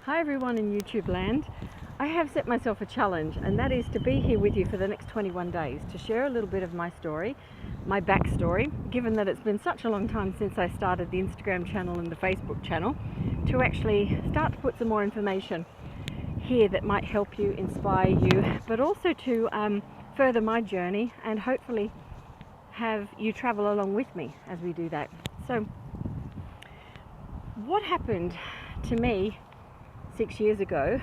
Hi everyone in YouTube land. I have set myself a challenge, and that is to be here with you for the next 21 days to share a little bit of my story, my backstory, given that it's been such a long time since I started the Instagram channel and the Facebook channel, to actually start to put some more information here that might help you, inspire you, but also to further my journey and hopefully have you travel along with me as we do that. So what happened to me 6 years ago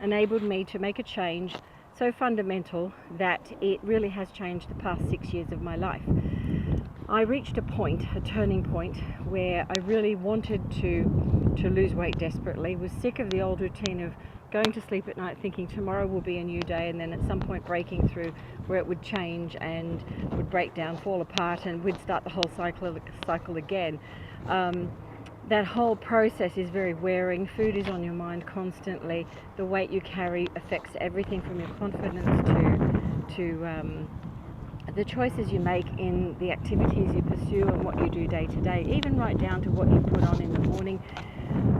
enabled me to make a change so fundamental that it really has changed the past 6 years of my life. I reached a turning point, where I really wanted to lose weight desperately, was sick of the old routine of going to sleep at night thinking tomorrow will be a new day, and then at some point breaking through where it would change and would break down, fall apart, and we'd start the whole cycle again. That whole process is very wearing. Food is on your mind constantly. The weight you carry affects everything from your confidence to the choices you make in the activities you pursue and what you do day to day, even right down to what you put on in the morning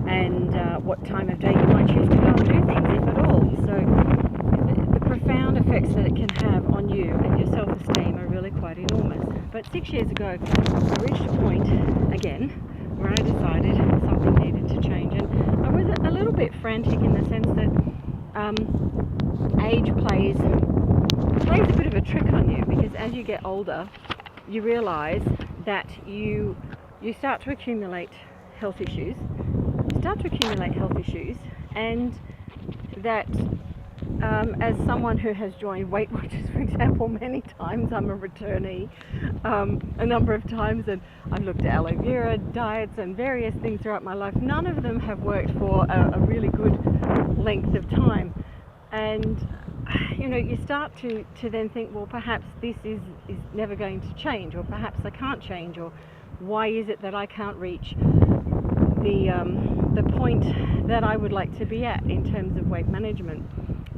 and what time of day you might choose to go and do things, if at all. So the profound effects that it can have on you and your self-esteem are really quite enormous. But 6 years ago, I reached a point again where I decided something needed to change, and I was a little bit frantic in the sense that age plays a bit of a trick on you, because as you get older you realize that you start to accumulate health issues, and that as someone who has joined Weight Watchers, for example, many times, I'm a returnee a number of times, and I've looked at aloe vera diets and various things throughout my life. None of them have worked for a really good length of time, and you start to then think, well, perhaps this is never going to change, or perhaps I can't change, or why is it that I can't reach the point that I would like to be at in terms of weight management.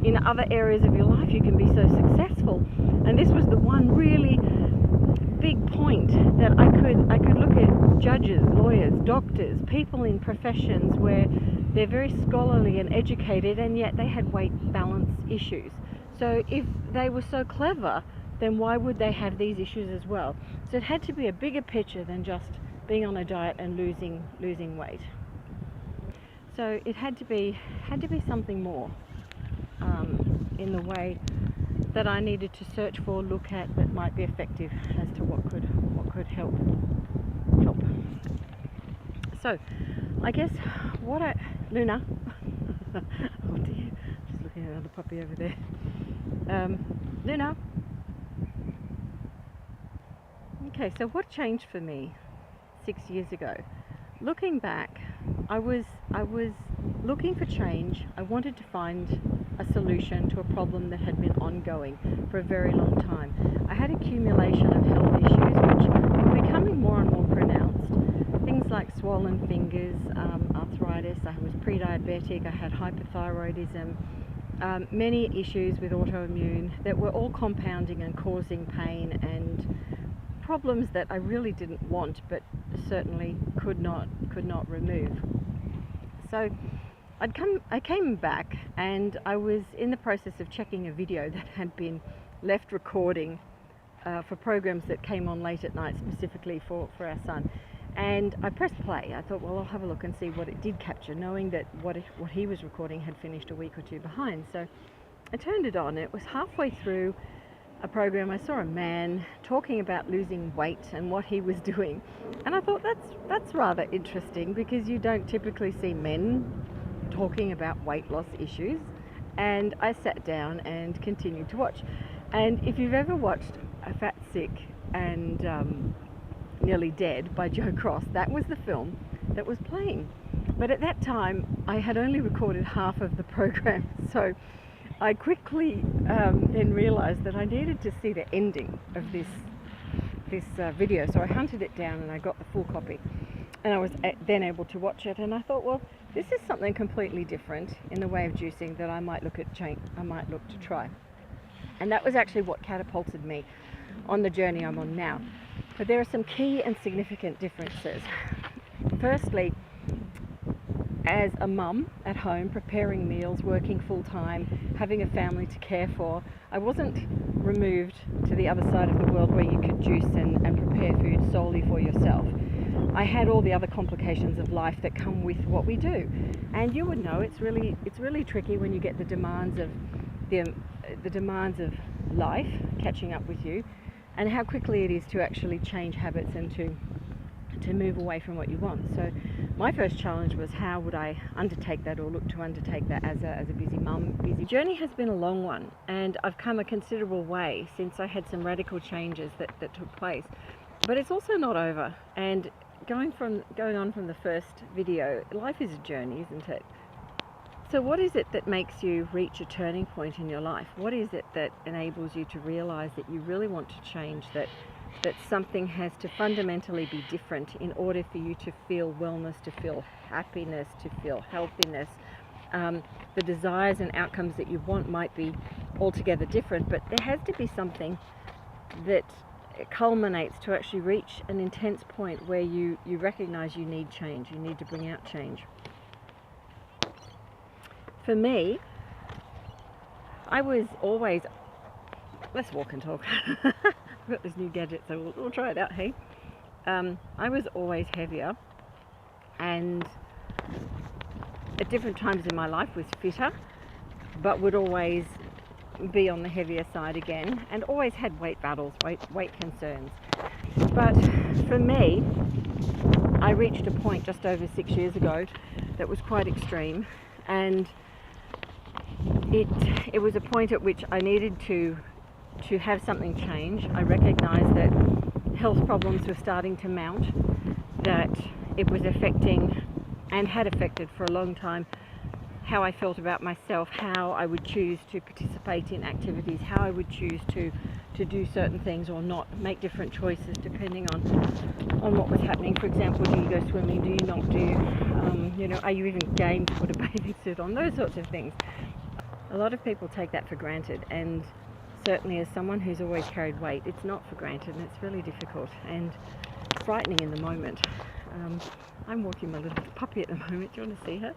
In other areas of your life you can be so successful, and this was the one really big point that I could look at judges, lawyers, doctors, people in professions where they're very scholarly and educated, and yet they had weight balance issues. So if they were so clever, then why would they have these issues as well? So it had to be a bigger picture than just being on a diet and losing weight. So it had to be something more in the way that I needed to search for, look at, that might be effective as to what could help. So I guess Luna oh dear, just looking at another puppy over there. Luna. Okay, so what changed for me 6 years ago? Looking back, I was looking for change. I wanted to find a solution to a problem that had been ongoing for a very long time. I had accumulation of health issues which were becoming more and more pronounced. Things like swollen fingers, arthritis, I was pre-diabetic, I had hypothyroidism, many issues with autoimmune that were all compounding and causing pain and problems that I really didn't want, but certainly could not remove. So I came back, and I was in the process of checking a video that had been left recording for programs that came on late at night, specifically for our son. And I pressed play. I thought, well, I'll have a look and see what it did capture, knowing that what he was recording had finished a week or two behind. So I turned it on. It was halfway through a program. I saw a man talking about losing weight and what he was doing, and I thought that's rather interesting, because you don't typically see men talking about weight loss issues. And I sat down and continued to watch. And if you've ever watched A Fat, Sick and Nearly Dead by Joe Cross, that was the film that was playing. But at that time I had only recorded half of the program, so I quickly then realized that I needed to see the ending of this video. So I hunted it down and I got the full copy, and I was then able to watch it, and I thought, well, this is something completely different in the way of juicing that I might look to try. And that was actually what catapulted me on the journey I'm on now. But there are some key and significant differences. Firstly, as a mum at home, preparing meals, working full-time, having a family to care for. I wasn't removed to the other side of the world where you could juice and prepare food solely for yourself. I had all the other complications of life that come with what we do, and you would know it's really tricky when you get the demands of life catching up with you, and how quickly it is to actually change habits and to move away from what you want. So my first challenge was, how would I undertake that, or look to undertake that as a busy mum. Busy journey has been a long one, and I've come a considerable way since I had some radical changes that took place. But it's also not over, and going on from the first video, life is a journey, isn't it? So what is it that makes you reach a turning point in your life? What is it that enables you to realize that you really want to change, that something has to fundamentally be different in order for you to feel wellness, to feel happiness, to feel healthiness? The desires and outcomes that you want might be altogether different, but there has to be something that culminates to actually reach an intense point where you recognize you need change, you need to bring out change. For me, I was always, let's walk and talk. I've got this new gadget, so we'll try it out, hey? I was always heavier, and at different times in my life was fitter, but would always be on the heavier side again, and always had weight battles, weight concerns. But for me, I reached a point just over 6 years ago that was quite extreme, and it was a point at which I needed to have something change. I recognized that health problems were starting to mount, that it was affecting, and had affected for a long time, how I felt about myself, how I would choose to participate in activities, how I would choose to do certain things or not, make different choices depending on what was happening. For example, do you go swimming, do you not, are you even game to put a bathing suit on, those sorts of things. A lot of people take that for granted, and certainly as someone who's always carried weight, it's not for granted, and it's really difficult and frightening in the moment. I'm walking my little puppy at the moment. Do you want to see her?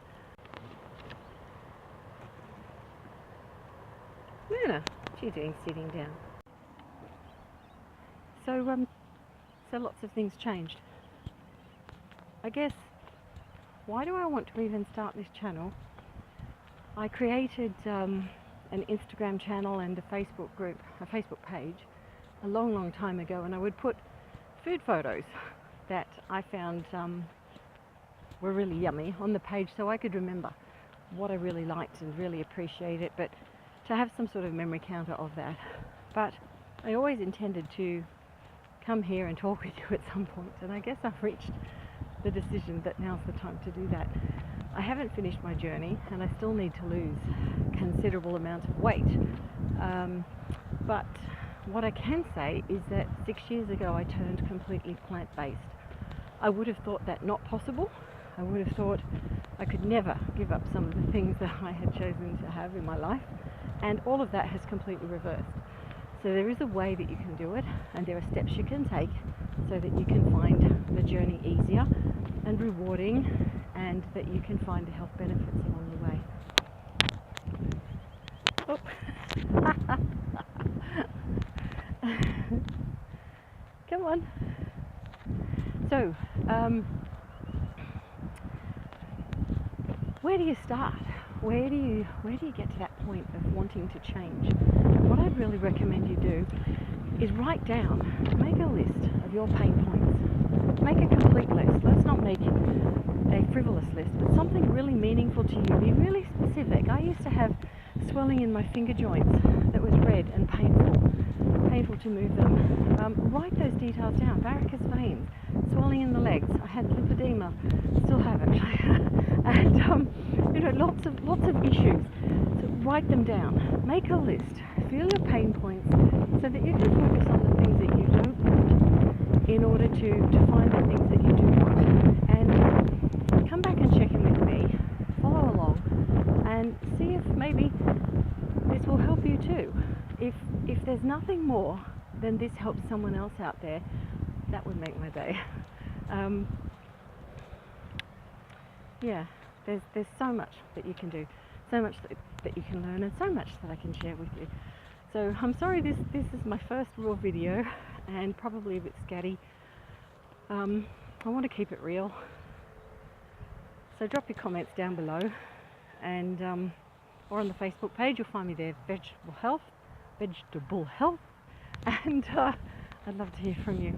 Luna, what are you doing sitting down? So lots of things changed. I guess, why do I want to even start this channel? I created an Instagram channel and a Facebook group, a Facebook page, a long time ago, and I would put food photos that I found were really yummy on the page, so I could remember what I really liked and really appreciate it, but to have some sort of memory counter of that. But I always intended to come here and talk with you at some point, and I guess I've reached the decision that now's the time to do that. I haven't finished my journey, and I still need to lose considerable amount of weight, but what I can say is that 6 years ago I turned completely plant-based. I would have thought that not possible. I would have thought I could never give up some of the things that I had chosen to have in my life, and all of that has completely reversed. So there is a way that you can do it, and there are steps you can take so that you can find the journey easier and rewarding, and that you can find the health benefits along the way. Oh. Come on. So, where do you start? Where do you get to that point of wanting to change? What I'd really recommend you do is write down, make a list of your pain points. Make a complete list. Let's not make a frivolous list, but something really meaningful to you. Be really specific. I used to have swelling in my finger joints that was red and painful to move them. Write those details down. Varicose veins, swelling in the legs. I had lymphedema, still have actually, and lots of issues. So write them down. Make a list. Feel your pain points so that you can focus on the things that you don't want in order to find the things that you do want. And come back and check in with me. Follow along and see if maybe this will help you too. If there's nothing more than this helps someone else out there, that would make my day. Yeah, There's so much that you can do, so much that you can learn, and so much that I can share with you. So I'm sorry this is my first raw video and probably a bit scatty. I want to keep it real. So drop your comments down below, and or on the Facebook page, you'll find me there, vegetable health, and I'd love to hear from you.